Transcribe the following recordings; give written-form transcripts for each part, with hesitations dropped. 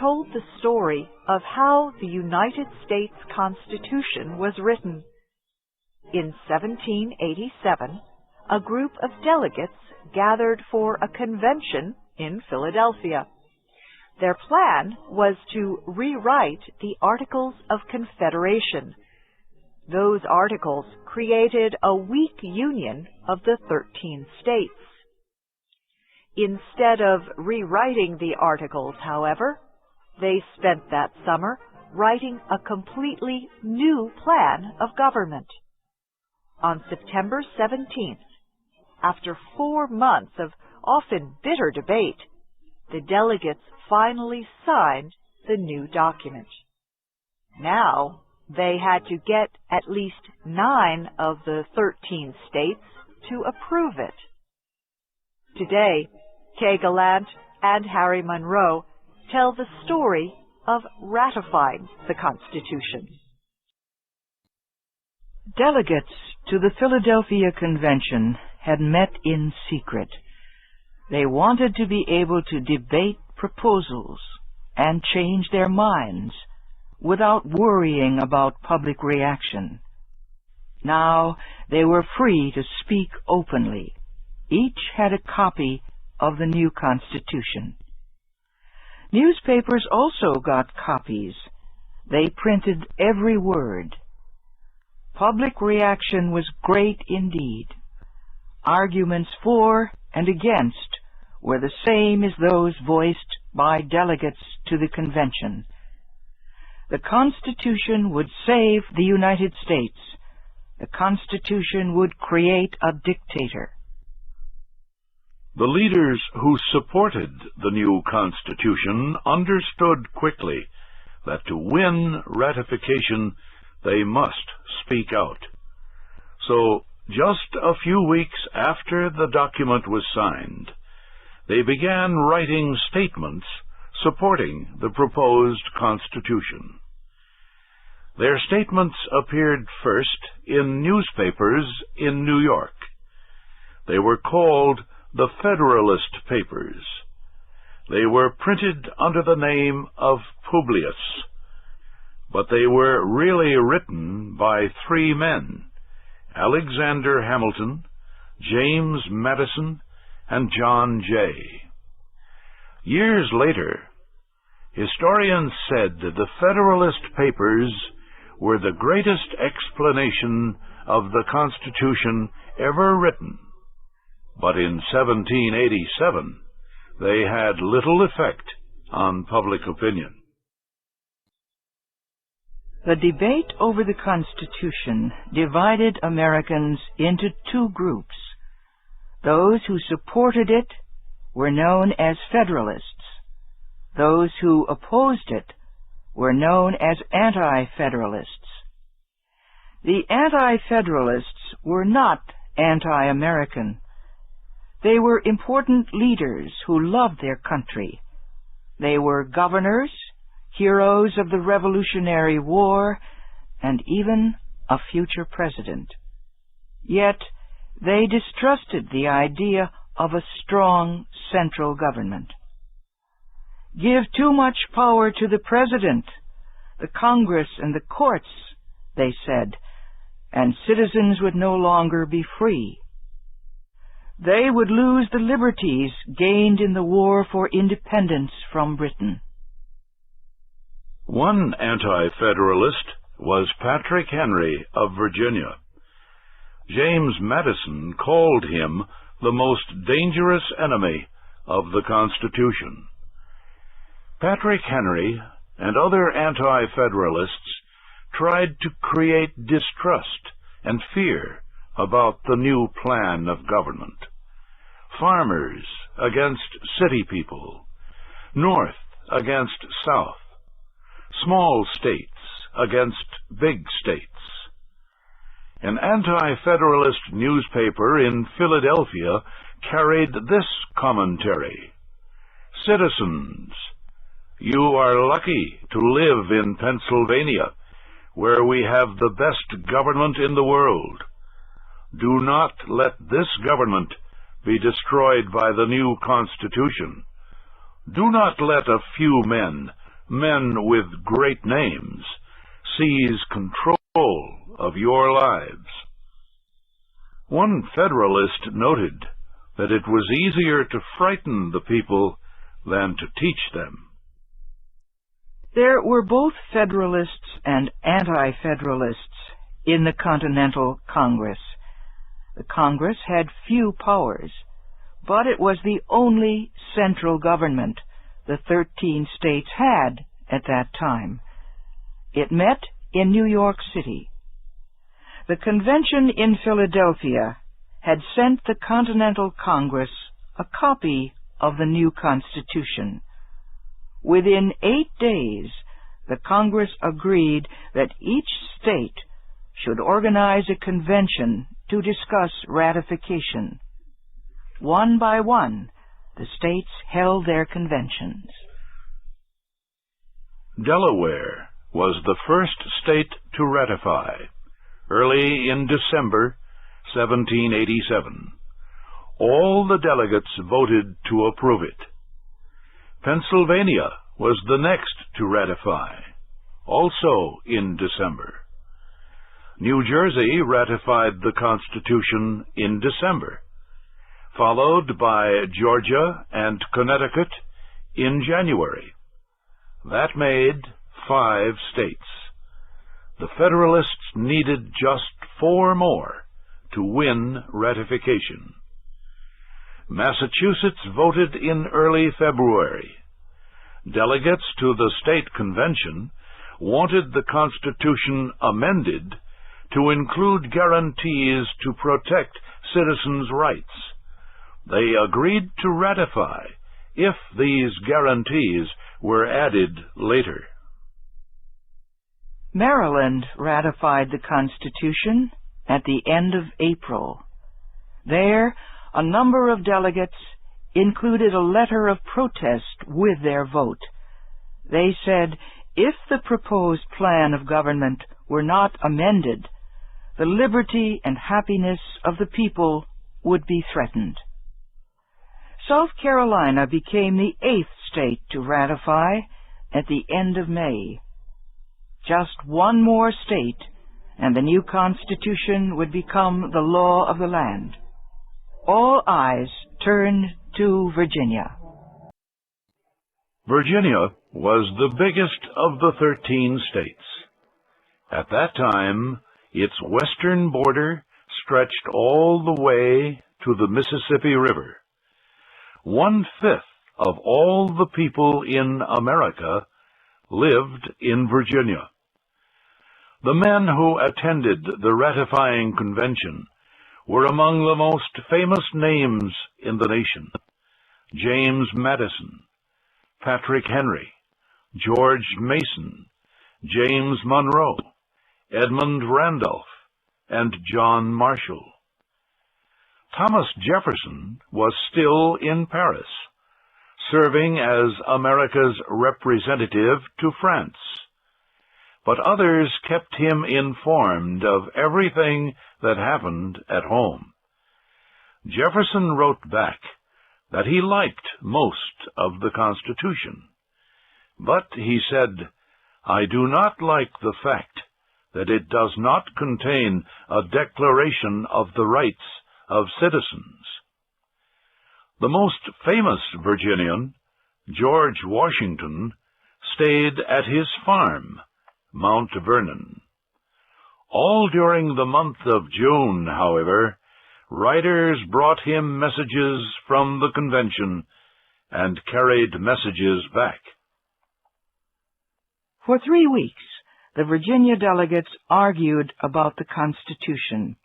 told the story of how the United States Constitution was written. In 1787, a group of delegates gathered for a convention in Philadelphia. Their plan was to rewrite the Articles of Confederation. Those articles created a weak union of the 13 states. Instead of rewriting the Articles, however, they spent that summer writing a completely new plan of government. On September 17th, after 4 months of often bitter debate, the delegates finally signed the new document. Now, they had to get at least 9 of the 13 states to approve it. Today, Kay Gallant and Harry Monroe tell the story of ratifying the Constitution. Delegates to the Philadelphia Convention had met in secret. They wanted to be able to debate proposals and change their minds without worrying about public reaction. Now they were free to speak openly. Each had a copy of the new Constitution. Newspapers also got copies. They printed every word. Public reaction was great indeed. Arguments for and against were the same as those voiced by delegates to the convention. The Constitution would save the United States. The Constitution would create a dictator. The leaders who supported the new Constitution understood quickly that to win ratification they must speak out. So, just a few weeks after the document was signed, they began writing statements supporting the proposed Constitution. Their statements appeared first in newspapers in New York. They were called the Federalist Papers. They were printed under the name of Publius, but they were really written by 3 men: Alexander Hamilton, James Madison, and John Jay. Years later, historians said that the Federalist Papers were the greatest explanation of the Constitution ever written. But in 1787, they had little effect on public opinion. The debate over the Constitution divided Americans into 2 groups. Those who supported it were known as Federalists. Those who opposed it were known as Anti-Federalists. The Anti-Federalists were not anti-American. They were important leaders who loved their country. They were governors, heroes of the Revolutionary War, and even a future president. Yet they distrusted the idea of a strong central government. Give too much power to the president, the Congress, and the courts, they said, and citizens would no longer be free. They would lose the liberties gained in the war for independence from Britain. One anti-federalist was Patrick Henry of Virginia. James Madison called him the most dangerous enemy of the Constitution. Patrick Henry and other anti-federalists tried to create distrust and fear about the new plan of government. Farmers against city people, North against South, small states against big states. An anti-federalist newspaper in Philadelphia carried this commentary: "Citizens, you are lucky to live in Pennsylvania, where we have the best government in the world. Do not let this government be destroyed by the new Constitution. Do not let a few men men with great names, seize control of your lives. One Federalist noted that it was easier to frighten the people than to teach them. There were both Federalists and Anti-Federalists in the Continental Congress. The Congress had few powers, but it was the only central government the 13 states had at that time. It met in New York City. The convention in Philadelphia had sent the Continental Congress a copy of the new Constitution. Within 8 days, the Congress agreed that each state should organize a convention to discuss ratification. One by one, the states held their conventions. Delaware was the first state to ratify, early in December 1787. All the delegates voted to approve it. Pennsylvania was the next to ratify, also in December. New Jersey ratified the Constitution in December, followed by Georgia and Connecticut in January. That made 5 states. The Federalists needed just 4 more to win ratification. Massachusetts voted in early February. Delegates to the state convention wanted the Constitution amended to include guarantees to protect citizens' rights. They agreed to ratify if these guarantees were added later. Maryland ratified the Constitution at the end of April. There, a number of delegates included a letter of protest with their vote. They said if the proposed plan of government were not amended, the liberty and happiness of the people would be threatened. South Carolina became the 8th state to ratify at the end of May. Just one more state, and the new Constitution would become the law of the land. All eyes turned to Virginia. Virginia was the biggest of the 13 states. At that time, its western border stretched all the way to the Mississippi River. 1/5 of all the people in America lived in Virginia. The men who attended the ratifying convention were among the most famous names in the nation: James Madison, Patrick Henry, George Mason, James Monroe, Edmund Randolph, and John Marshall. Thomas Jefferson was still in Paris, serving as America's representative to France. But others kept him informed of everything that happened at home. Jefferson wrote back that he liked most of the Constitution, but he said, "I do not like the fact that it does not contain a declaration of the rights of citizens." The most famous Virginian, George Washington, stayed at his farm, Mount Vernon. All during the month of June, however, writers brought him messages from the convention and carried messages back. For 3 weeks, the Virginia delegates argued about the Constitution.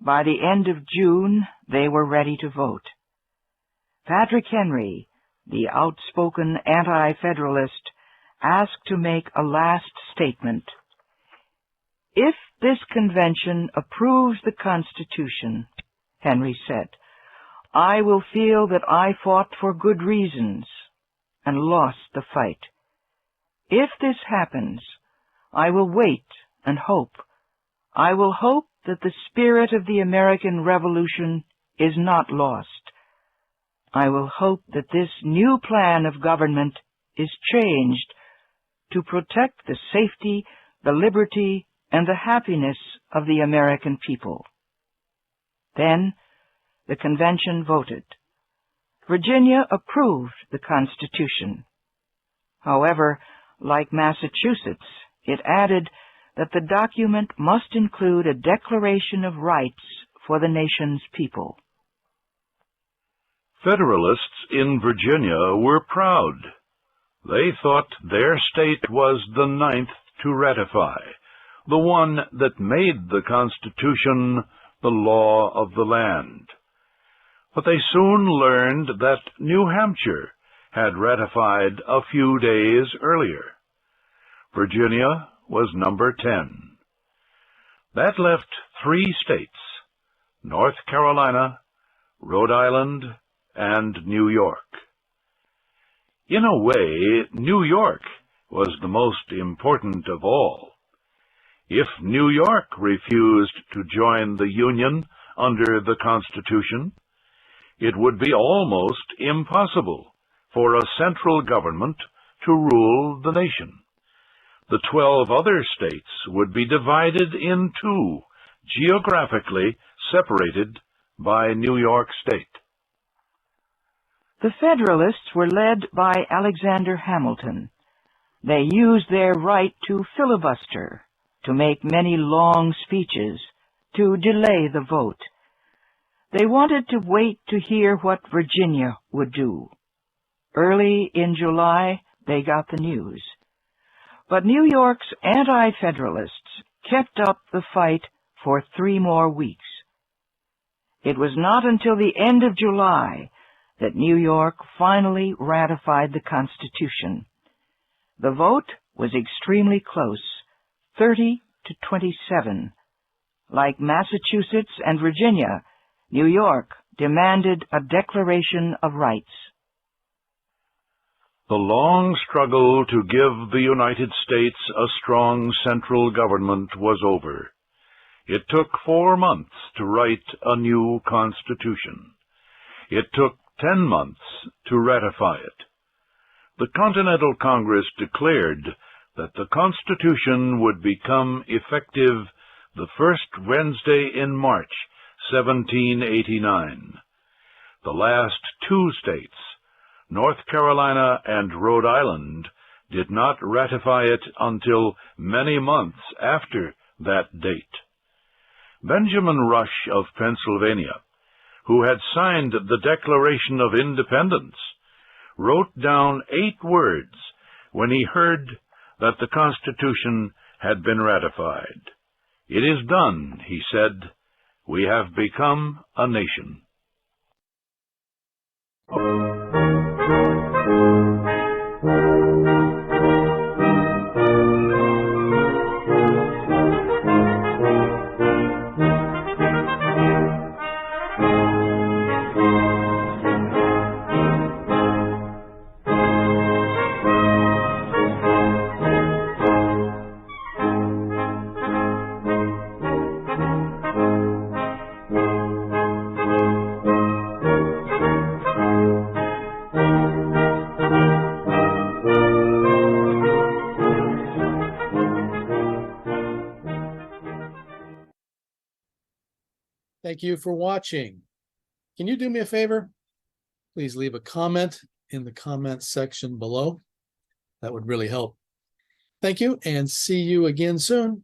By the end of June, they were ready to vote. Patrick Henry, the outspoken Anti-Federalist, asked to make a last statement. "If this convention approves the Constitution," Henry said, "I will feel that I fought for good reasons and lost the fight. If this happens, I will wait and hope. I will hope that the spirit of the American Revolution is not lost. I will hope that this new plan of government is changed to protect the safety, the liberty, and the happiness of the American people. Then the convention voted. Virginia approved the Constitution. However, like Massachusetts, it added that the document must include a declaration of rights for the nation's people. Federalists in Virginia were proud. They thought their state was the 9th to ratify, the one that made the Constitution the law of the land. But they soon learned that New Hampshire had ratified a few days earlier. Virginia was number 10. That left 3 states, North Carolina, Rhode Island, and New York. In a way, New York was the most important of all. If New York refused to join the Union under the Constitution, it would be almost impossible for a central government to rule the nation. The 12 other states would be divided in 2, geographically separated by New York State. The Federalists were led by Alexander Hamilton. They used their right to filibuster, to make many long speeches, to delay the vote. They wanted to wait to hear what Virginia would do. Early in July, they got the news. But New York's Anti-Federalists kept up the fight for 3 more weeks. It was not until the end of July that New York finally ratified the Constitution. The vote was extremely close, 30 to 27. Like Massachusetts and Virginia, New York demanded a Declaration of Rights. The long struggle to give the United States a strong central government was over. It took 4 months to write a new Constitution. It took 10 months to ratify it. The Continental Congress declared that the Constitution would become effective the first Wednesday in March, 1789. The last 2 states, North Carolina and Rhode Island, did not ratify it until many months after that date. Benjamin Rush of Pennsylvania, who had signed the Declaration of Independence, wrote down 8 words when he heard that the Constitution had been ratified. "It is done," he said. "We have become a nation." Thank you for watching. Can you do me a favor? Please leave a comment in the comments section below. That would really help. Thank you, and see you again soon.